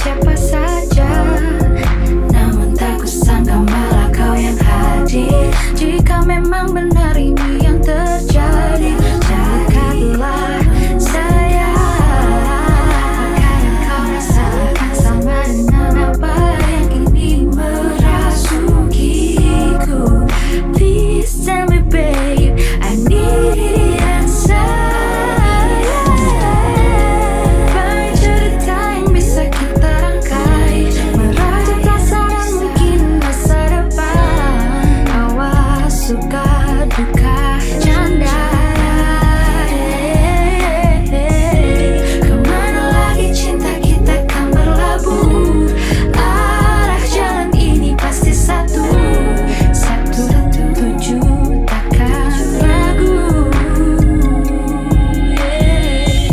siapa saja, namun tak kusangka malah kau yang hadir. Jika memang benar ini yang